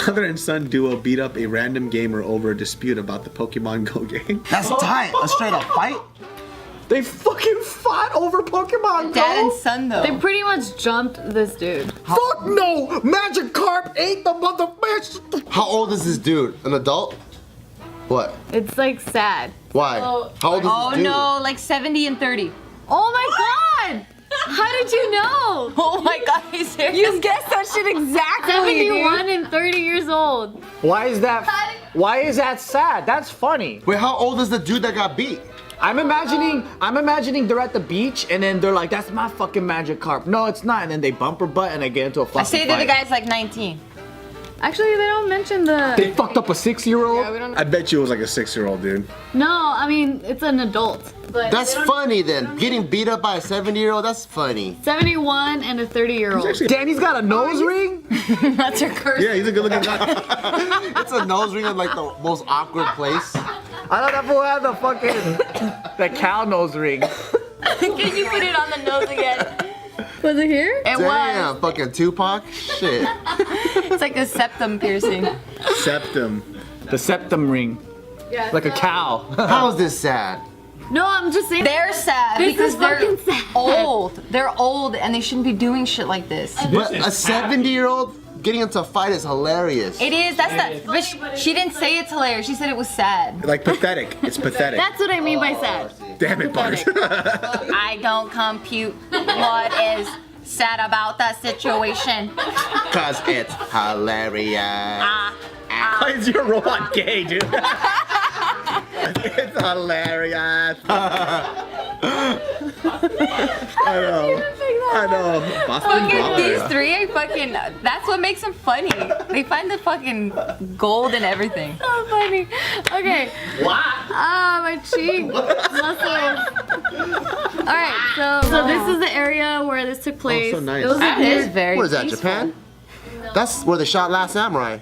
Father and son duo beat up a random gamer over a dispute about the Pokemon Go game. That's tight. A straight up fight? They fucking fought over Pokemon Go? Dad and son, though. They pretty much jumped this dude. Fuck no! Magikarp ate the motherfucker! How old is this dude? An adult? What? It's like sad. Why? Oh, How old is Oh this dude? no, like 70 and 30. Oh my god! How did you know? Oh my god, he's serious. You guessed that shit exactly. 71 and 30 years old. Why is that? Why is that sad? That's funny. Wait, how old is the dude that got beat? I'm imagining they're at the beach and then they're like, that's my fucking Magikarp. No, it's not. And then they bump her butt and they get into a fucking I say that the guy's like 19. Actually, they don't mention the... They fucked up a 6-year-old? Yeah, we don't... I bet you it was like a 6-year-old dude. No, I mean, it's an adult. But That's funny then. Getting beat up by a 70-year-old, that's funny. 71 and a 30-year-old. Danny's got a nose ring? That's her curse. Yeah, he's a good looking guy. It's a nose ring in like the most awkward place. I thought that fool had the fucking... the cow nose ring. Can you put it on the nose again? Was it here? It Damn, was. fucking Tupac? Shit. It's like a septum piercing. Septum. The septum ring. Yeah. Like a cow. How is this sad? No, I'm just saying. They're sad This because is they're fucking sad. old. They're old and they shouldn't be doing shit like this. But a 70-year-old getting into a fight is hilarious. It is. That's that. But she didn't say it's hilarious. She said it was sad. Like pathetic. It's pathetic. That's what I mean by sad. Damn it, Bart. I don't compute what is sad about the situation. Cause it's hilarious. Why is your robot gay, dude? It's hilarious. I know. I know. Boston Fucking Baller. these three are fucking. That's what makes them funny. They find the fucking gold in everything. So funny. Okay. Ah, my cheek. Muscles. Alright, so this is the area where this took place. so nice. It was a That is hit. very What is that, peaceful. Japan? That's where they shot Last Samurai.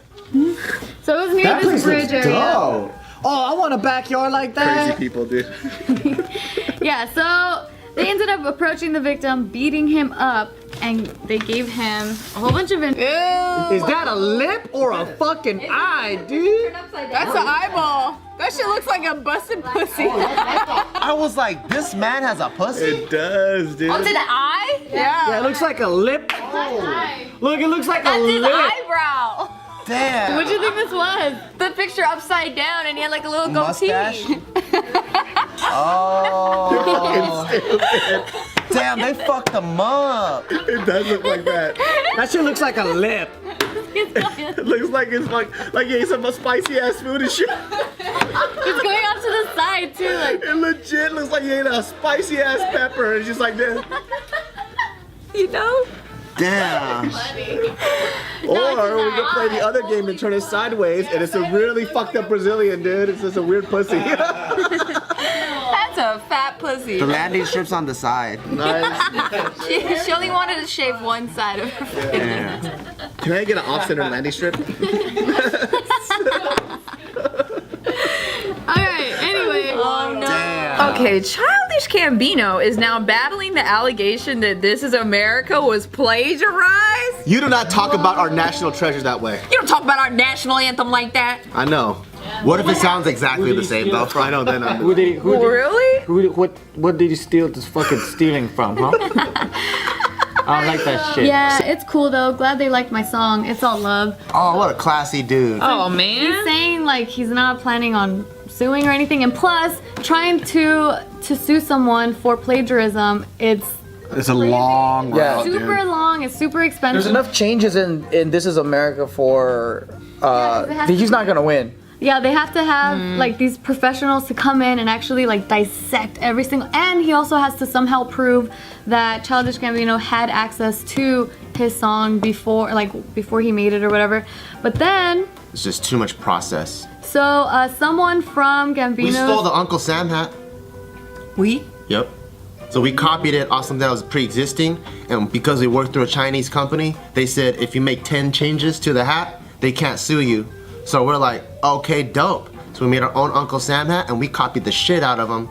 So it was near this bridge area. Oh, I want a backyard like that. Crazy people, dude. Yeah, so they ended up approaching the victim, beating him up, and they gave him a whole bunch of... Is that a lip or a fucking eye, dude? That's an eyeball. That shit looks like a busted pussy. I was like, this man has a pussy? It does, dude. Oh, to the eye? Yeah, it looks like a lip. Look, it looks like a That's his lip. eyebrow. Damn. What do you think this was? The picture upside down, and he had like a little Mustache? goatee. Oh. Damn, they fucked him up. It does look like that. That shit looks like a lip. It looks like it's like he ate some spicy ass food and shit. It's going off to the side too, like... It legit looks like he ate a spicy ass pepper and it's just like this. You know? Damn. Or we could play the other game and turn it sideways and it's a really fucked up Brazilian, dude. It's just a weird pussy. That's a fat pussy. The landing strips on the side. Nice. She only wanted to shave one side of her face. Damn. Can I get an off-center landing strip? Alright, anyway. Oh no. Damn. Okay, Childish Gambino is now battling the allegation that This Is America was plagiarized. You do not talk about our national treasure that way. You don't talk about our national anthem like that. I know. What if it sounds exactly the same though? I know then. Really? What did you steal this fucking stealing from, huh? I don't like that shit. Yeah, it's cool though. Glad they liked my song. It's all love. Oh, what a classy dude. Oh He's man. saying like he's not planning on suing or anything, and plus trying to sue someone for plagiarism. It's It's a long Yeah. route, super dude. long. It's super expensive. There's enough changes in This Is America for he's not gonna win. Yeah, they have to have like these professionals to come in and actually like dissect every single. And he also has to somehow prove that Childish Gambino had access to his song before he made it or whatever. But then, It's just too much process. so someone from Gambino. We stole the Uncle Sam hat. We? Yep. So we copied it off something that was pre-existing, and because we worked through a Chinese company, they said if you make 10 changes to the hat, they can't sue you. So we're like, okay, dope. So we made our own Uncle Sam hat, and we copied the shit out of him,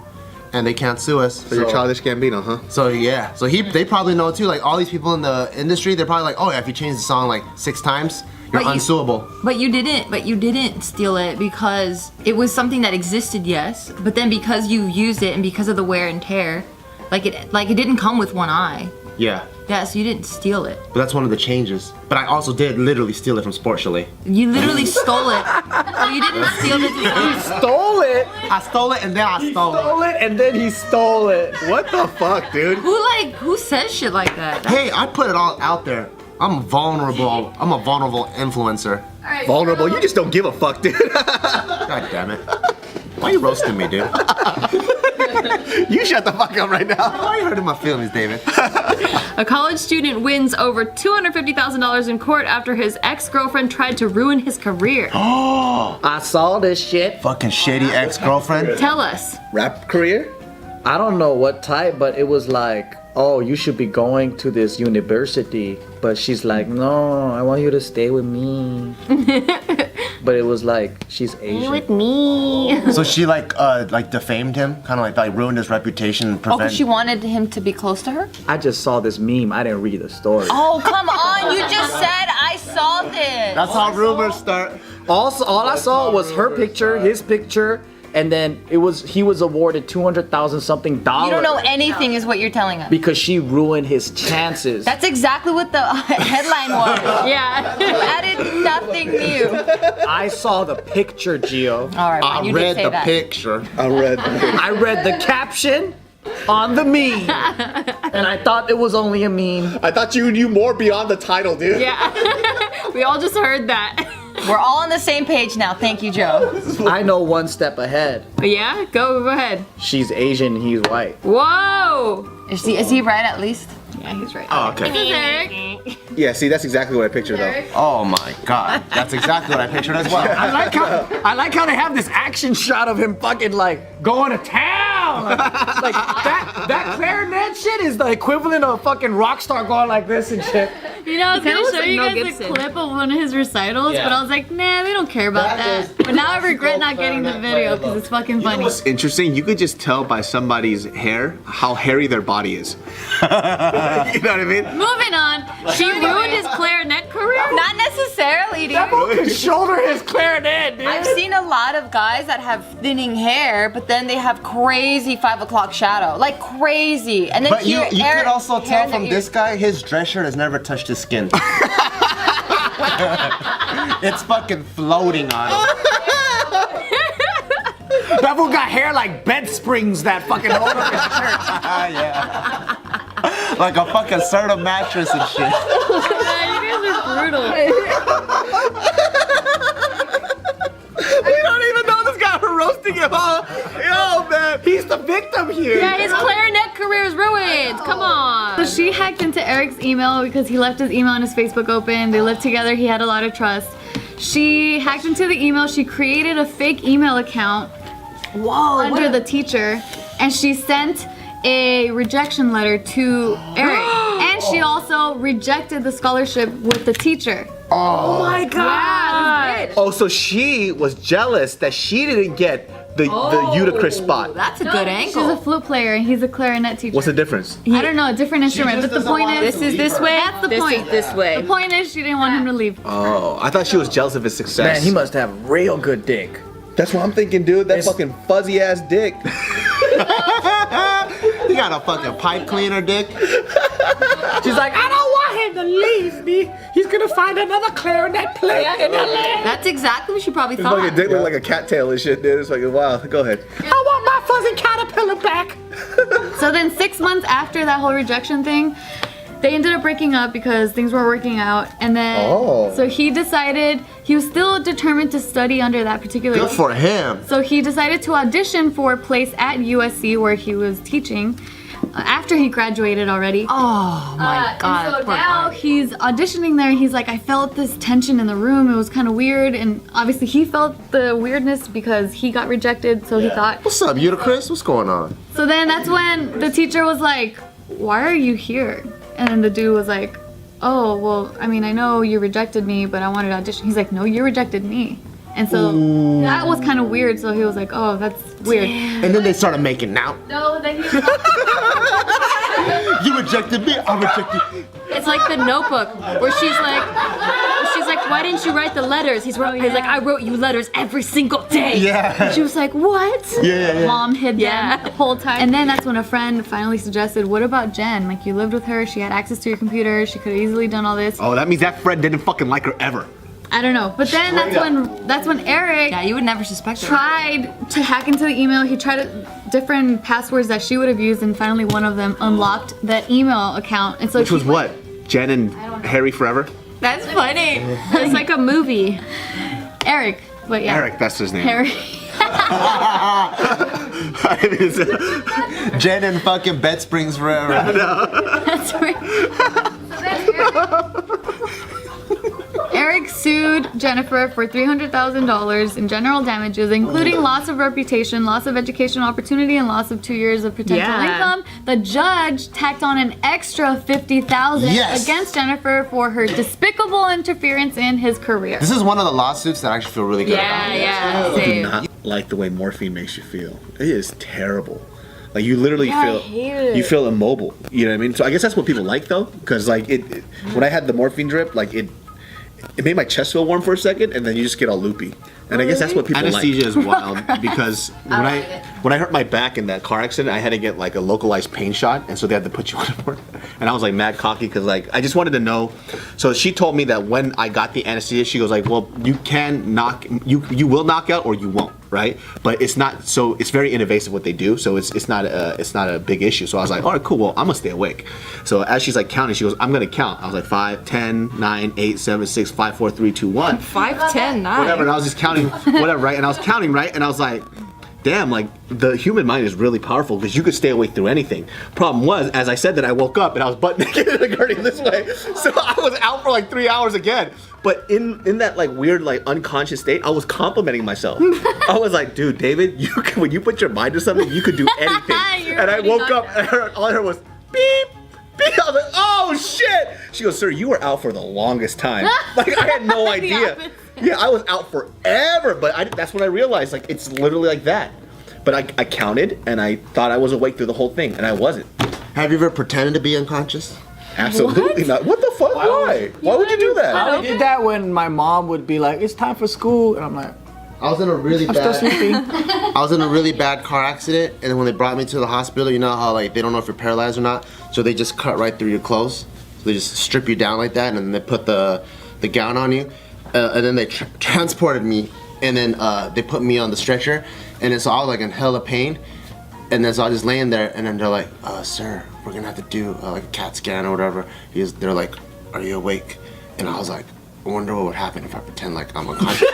and they can't sue us. So you're Childish Gambino, huh? So yeah, so they probably know too. Like all these people in the industry, they're probably like, oh yeah, if you change the song like 6 times, You're unsuable. But you didn't steal it because it was something that existed, yes. But then because you used it and because of the wear and tear, like it didn't come with one eye. Yeah. Yeah, so you didn't steal it. But that's one of the changes. But I also did literally steal it from Sport Chalet. You literally stole it. So you didn't steal it. He stole it. I stole it and then I stole it. Stole it and then he stole it. What the fuck, dude? Who says shit like that? Hey, I put it all out there. I'm vulnerable. I'm a vulnerable influencer. Vulnerable? You just don't give a fuck, dude. God damn it. Why are you roasting me, dude? You shut the fuck up right now. Why are you hurting my feelings, David? A college student wins over $250,000 in court after his ex-girlfriend tried to ruin his career. I saw this shit. Fucking shady ex-girlfriend. Tell us. Rap career? I don't know what type, but it was like, oh, you should be going to this university. But she's like, no, I want you to stay with me. But it was like, she's Asian. With me. So she like defamed him, kind of like ruined his reputation and Oh, prevent. because she wanted him to be close to her? I just saw this meme. I didn't read the story. Oh, come on. You just said I saw this. That's how rumors start. Also, all I saw was her picture, his picture, and then he was awarded $200,000 something. You don't know anything is what you're telling us. Because she ruined his chances. That's exactly what the headline was. Yeah. You added nothing new. I saw the picture, Gio. All right, I fine, you did read say the that. picture. I read. I read the caption on the meme, and I thought it was only a meme. I thought you knew more beyond the title, dude. Yeah. We all just heard that. We're all on the same page now. Thank you, Joe. I know one step ahead. Yeah? Go ahead. She's Asian, he's white. Whoa. Is he right at least? Yeah, he's right. Oh, okay. This is Eric. Yeah, see, that's exactly what I pictured, though. Oh my god. That's exactly what I pictured as well. I like how they have this action shot of him fucking like going to town. Like that clarinet shit is the equivalent of a fucking rock star going like this and shit. You know, I was kinda gonna looks show like you Mel guys Gibson. a clip of one of his recitals, Yeah. but I was like, nah, they don't care about that. But now I regret not getting the video because it's fucking funny. What's interesting, you could just tell by somebody's hair how hairy their body is. You know what I mean? Moving on. She ruined his clarinet career? Not necessarily, dude. Could shoulder his clarinet, dude. I've seen a lot of guys that have thinning hair, but then they have crazy 5 o'clock shadow. Like crazy. And then But you hair- could also hair tell in their from ears. this guy, his dress shirt has never touched his skin. It's fucking floating on him. That fool got hair like bed springs that fucking hold up his shirt. Yeah. Like a fucking Serta mattress and shit. Yeah, you guys are brutal. You don't even know this guy for roasting him, huh? Yo, man. He's the victim here. Yeah, his clarinet career is ruined. Come on. So she hacked into Eric's email because he left his email and his Facebook open. They lived together. He had a lot of trust. She hacked into the email. She created a fake email account under the teacher, and she sent a rejection letter to Eric. And she also rejected the scholarship with the teacher. Oh my god. Oh, so she was jealous that she didn't get the Uticris spot. That's a good She's a angle. flute player and he's a clarinet teacher. What's the difference? I don't know, a different instrument. But the point is, This is this way. That's the this point. Is this way. The point is, she didn't want him to leave. Oh, I thought she was jealous of his success. Man, he must have real good dick. That's what I'm thinking, dude. That fucking fuzzy ass dick. You got a fucking pipe cleaner dick. She's like, I don't want him to leave me. He's gonna find another clarinet player in LA. That's exactly what she probably His fucking thought. dick looked like a cattail and shit, dude. It's like, wow. Go ahead. I want my fuzzy caterpillar back. So then 6 months after that whole rejection thing, they ended up breaking up because things weren't working out. And then, so he decided, he was still determined to study under that particular Good for him. So he decided to audition for a place at USC where he was teaching after he graduated already. Oh my god. And so poor now guy. he's auditioning there. He's like, I felt this tension in the room. It was kind of weird. And obviously he felt the weirdness because he got rejected. So he thought. What's up, Uticris? What's going on? So then that's when the teacher was like, why are you here? And then the dude was like, oh, well, I mean, I know you rejected me, but I wanted to audition. He's like, no, you rejected me. And so that was kind of weird. So he was like, oh, that's weird. And then they started making out. No, then he You rejected me, I rejected you. It's like the Notebook, where she's like, why didn't you write the letters? He's like, I wrote you letters every single day. Yeah. And she was like, what? Yeah. Mom hid them the whole time. And then that's when a friend finally suggested, what about Jen? Like, you lived with her, she had access to your computer, she could have easily done all this. Oh, that means that friend didn't fucking like her ever. I don't know. But then that's when Eric Yeah, you would never suspect it. tried to hack into the email. He tried different passwords that she would have used, and finally one of them unlocked the email account. And so Which was what? Jen and Harry Forever? That's funny. It's like a movie. Eric, but yeah. Eric, that's his name. Harry. Jen and fucking Bed Springs forever. That's right. Eric sued Jennifer for $300,000 in general damages, including loss of reputation, loss of educational opportunity, and loss of 2 years of potential income. The judge tacked on an extra $50,000 against Jennifer for her despicable interference in his career. This is one of the lawsuits that I actually feel really good about. Yeah, I do same. not like the way morphine makes you feel. It is terrible. Like you literally I feel hate it. you feel immobile. You know what I mean? So I guess that's what people like though, because like it when I had the morphine drip, like it made my chest feel warm for a second, and then you just get all loopy. And I guess that's what people Anesthesia like. is wild because When I hurt my back in that car accident, I had to get like a localized pain shot, and so they had to put you on it. And I was like mad cocky because like I just wanted to know. So she told me that when I got the anesthesia, she goes like, "Well, you will knock out or you won't, right? But it's not so it's very invasive what they do, so it's not a big issue." So I was like, "All right, cool. Well, I'm gonna stay awake." So as she's like counting, she goes, "I'm gonna count." I was like 5, 10, 9, 8, 7, 6, 5, 4, 3, 2, 1. 5, 10, 9. Whatever. And I was just counting, whatever, right? And I was counting, right? And I was like, damn, like the human mind is really powerful because you could stay awake through anything. Problem was, as I said that, I woke up and I was butt naked in the garden this way, so I was out for like 3 hours again. But in that like weird like unconscious state, I was complimenting myself. I was like, dude, David, when you put your mind to something, you could do anything. And I woke up and all I heard was beep. I was like, oh shit! She goes, sir, you were out for the longest time. Like I had no idea. Yeah, I was out forever, but that's when I realized like it's literally like that. But I counted and I thought I was awake through the whole thing, and I wasn't. Have you ever pretended to be unconscious? Absolutely not. What the fuck? Why? Why would you do that? I only did that when my mom would be like, "It's time for school," and I'm like, I was in a really "I'm still sleeping." I was in a really bad car accident, and then when they brought me to the hospital, you know how like they don't know if you're paralyzed or not, so they just cut right through your clothes. So they just strip you down like that, and then they put the gown on you, and then they transported me, and then they put me on the stretcher, and then so I was like in hella pain, and then so I was just laying there, and then they're like, "Sir, we're gonna have to do like a CAT scan or whatever." They're like, "Are you awake?" And I was like, "I wonder what would happen if I pretend like I'm unconscious."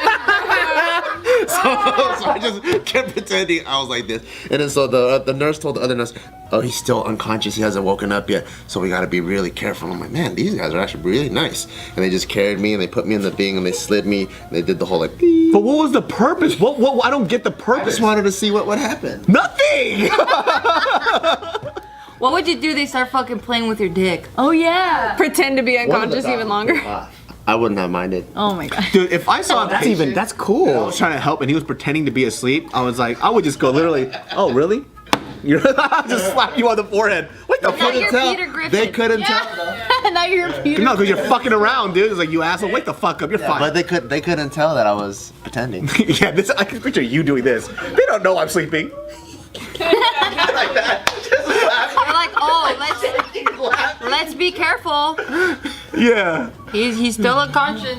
So I just kept pretending I was like this, and then so the nurse told the other nurse, "Oh, he's still unconscious. He hasn't woken up yet, so we gotta be really careful." I'm like, "Man, these guys are actually really nice." And they just carried me and they put me in the thing and they slid me. And they did the whole like. Beep. But what was the purpose? What? I don't get the I purpose. just wanted to see what would happen. Nothing. What would you do? They start fucking playing with your dick. Oh yeah. Pretend to be unconscious even longer. I wouldn't have minded. Oh my god. Dude, if I saw a patient that's cool. I was trying to help and he was pretending to be asleep, I was like, I would just go literally, "Oh, really?" I'll just slap you on the forehead. What the Now fuck? you're tell. Peter Griffin. They couldn't tell. Now you're Peter. No, because you're fucking around, dude. It's like, you asshole, wake the fuck up, you're fine. But they couldn't tell that I was pretending. Yeah, I can picture you doing this. They don't know I'm sleeping. Like that. Just laugh. They're like, oh, let's be careful. Yeah. He's still unconscious.